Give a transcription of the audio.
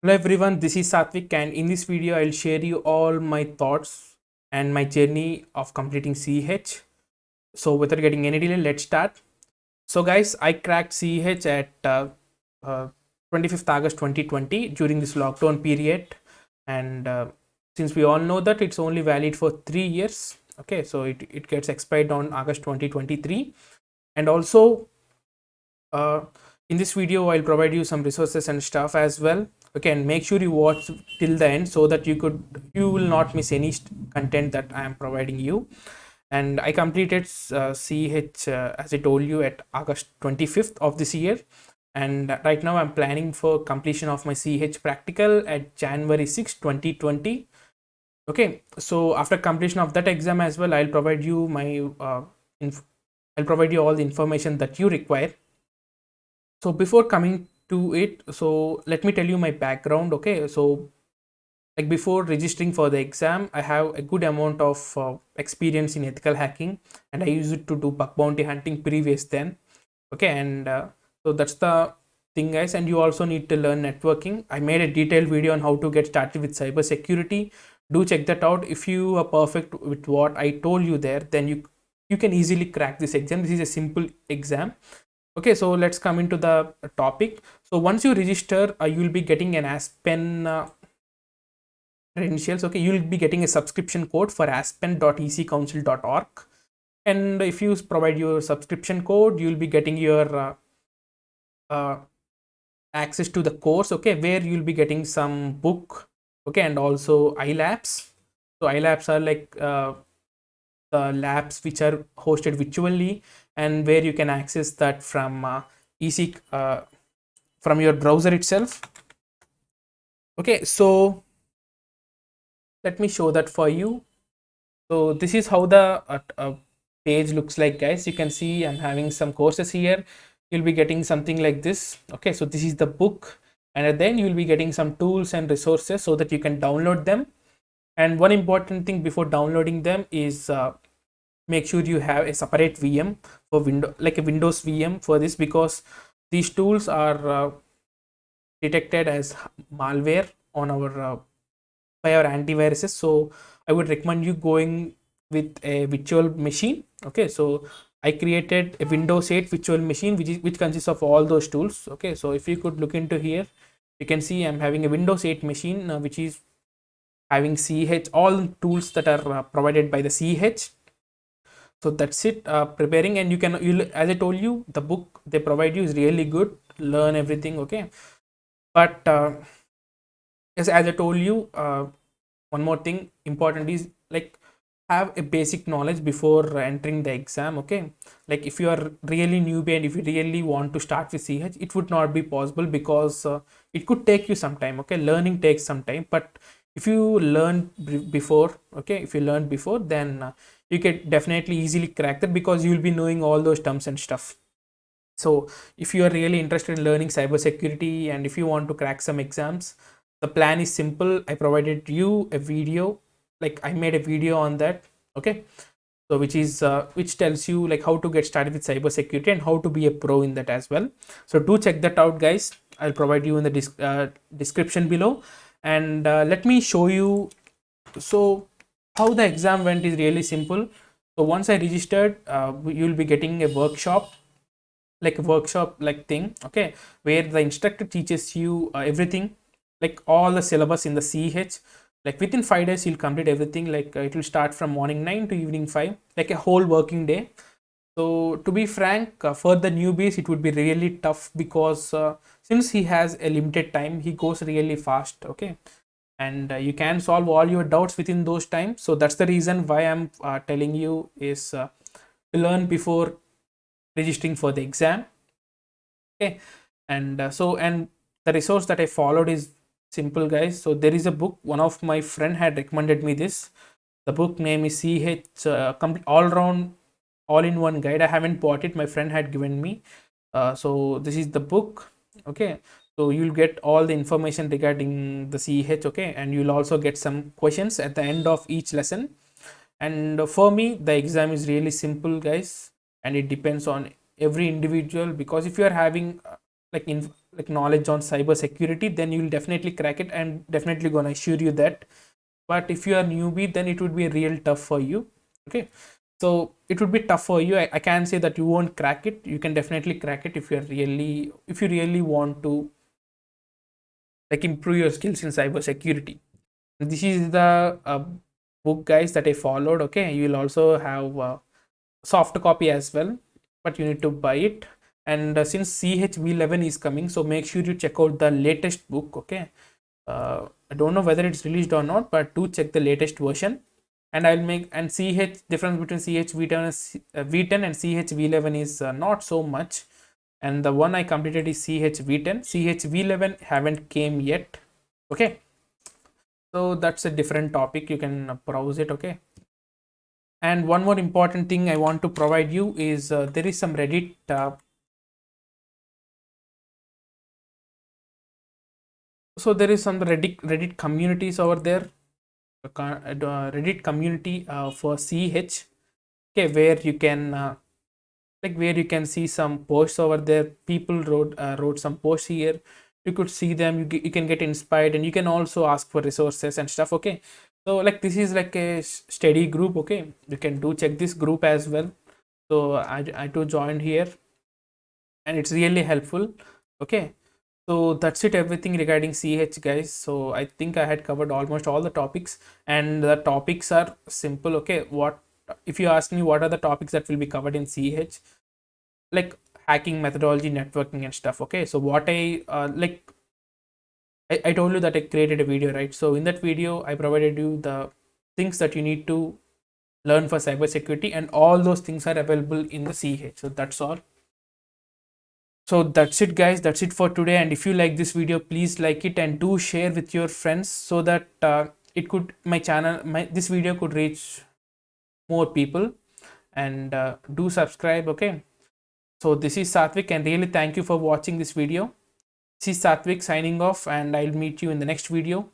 Hello everyone, this is Satvik, and in this video I'll share you all my thoughts and my journey of completing CH. So without getting any delay, let's start. So guys, I cracked CH at uh, 25th August 2020 during this lockdown period, and since we all know that it's only valid for 3 years, okay, so it gets expired on August 2023. And also uh, in this video I'll provide you some resources and stuff as well. Okay, and make sure you watch till the end so that you will not miss any content that I am providing you. And I completed CH as I told you at August 25th of this year, and right now I'm planning for completion of my CH practical at January 6 2020. Okay, so after completion of that exam as well, I'll provide you my I'll provide you all the information that you require. So before coming to it, so let me tell you my background. Okay, so like before registering for the exam, I have a good amount of experience in ethical hacking, and I used it to do bug bounty hunting previous then. Okay, and so that's the thing, guys. And you also need to learn networking. I made a detailed video on how to get started with cyber security. Do check that out. If you are perfect with what I told you there, then you can easily crack this exam. This is a simple exam. Okay, so let's come into the topic. So once you register, you will be getting an Aspen credentials. Okay, you will be getting a subscription code for aspen.ecouncil.org, and if you provide your subscription code, you will be getting your uh, access to the course. Okay, where you'll be getting some book. Okay, and also iLabs. So iLabs are like the labs which are hosted virtually, and where you can access that from EC from your browser itself. Okay, so let me show that for you. So this is how the page looks like, guys. You can see I'm having some courses here. You'll be getting something like this. Okay, so this is the book, and then you'll be getting some tools and resources so that you can download them. And one important thing before downloading them is make sure you have a separate VM for window, like a Windows VM for this, because these tools are detected as malware on our by our antiviruses. So I would recommend you going with a virtual machine. Okay, so I created a Windows 8 virtual machine which consists of all those tools. Okay, so if you could look into here, you can see I'm having a Windows 8 machine which is having CH, all tools that are provided by the CH. So that's it, preparing. And you, as I told you, the book they provide you is really good, learn everything. Okay, but yes, as I told you, one more thing important is like have a basic knowledge before entering the exam. Okay, like if you are really newbie and if you really want to start with CH, it would not be possible because it could take you some time. Okay, learning takes some time, but if you learn before, okay, if you learn before, then you can definitely easily crack that because you will be knowing all those terms and stuff. So if you are really interested in learning cybersecurity and if you want to crack some exams, the plan is simple. I provided you a video, like I made a video on that. Okay, so which tells you like how to get started with cybersecurity and how to be a pro in that as well. So do check that out, guys. I'll provide you in the description below. And let me show you. So how the exam went is really simple. So once I registered, you'll be getting a workshop, like a workshop like thing. Okay, where the instructor teaches you everything, like all the syllabus in the CH. Like within 5 days you'll complete everything. Like it will start from morning 9 to evening 5, like a whole working day. So to be frank, for the newbies it would be really tough because since he has a limited time, he goes really fast. Okay, and you can solve all your doubts within those times. So that's the reason why I'm telling you is to learn before registering for the exam. Okay, and and the resource that I followed is simple, guys. So there is a book, one of my friend had recommended me this. The book name is CH complete all round all in one guide. I haven't bought it, my friend had given me. So this is the book. Okay, so you'll get all the information regarding the CH. Okay, and you'll also get some questions at the end of each lesson. And for me the exam is really simple, guys, and it depends on every individual, because if you are having like knowledge on cyber security, then you will definitely crack it, and definitely gonna assure you that. But if you are newbie, then it would be real tough for you. Okay, so it would be tough for you. I can't say that you won't crack it. You can definitely crack it if you really want to like improve your skills in cyber security. This is the book, guys, that I followed. Okay, you will also have soft copy as well, but you need to buy it. And since CHV11 is coming, so make sure you check out the latest book. Okay, I don't know whether it's released or not, but do check the latest version. And I'll make, and CH difference between CHV10 and V10 and CHV11 is not so much. And the one I completed is CHV10. CHV11 haven't came yet. Okay, so that's a different topic. You can browse it. Okay, and one more important thing I want to provide you is there is some Reddit so there is some Reddit communities over there, Reddit community for CH. Okay, where you can where you can see some posts over there. People wrote some posts here. You could see them. You can get inspired, and you can also ask for resources and stuff. Okay, so like this is like a steady group. Okay, you can do check this group as well. So I too joined here, and it's really helpful. Okay, so that's it, everything regarding CH, guys. So I think I had covered almost all the topics, and the topics are simple. Okay, what if you ask me what are the topics that will be covered in CH, like hacking methodology, networking and stuff. Okay, so what I told you that I created a video, right? So in that video I provided you the things that you need to learn for cybersecurity, and all those things are available in the CH. So that's all. So that's it, guys. That's it for today. And if you like this video, please like it and do share with your friends, so that it could my channel my this video could reach more people. And do subscribe. Okay, so this is Satvik, and really thank you for watching this video. This is Satvik signing off, and I'll meet you in the next video.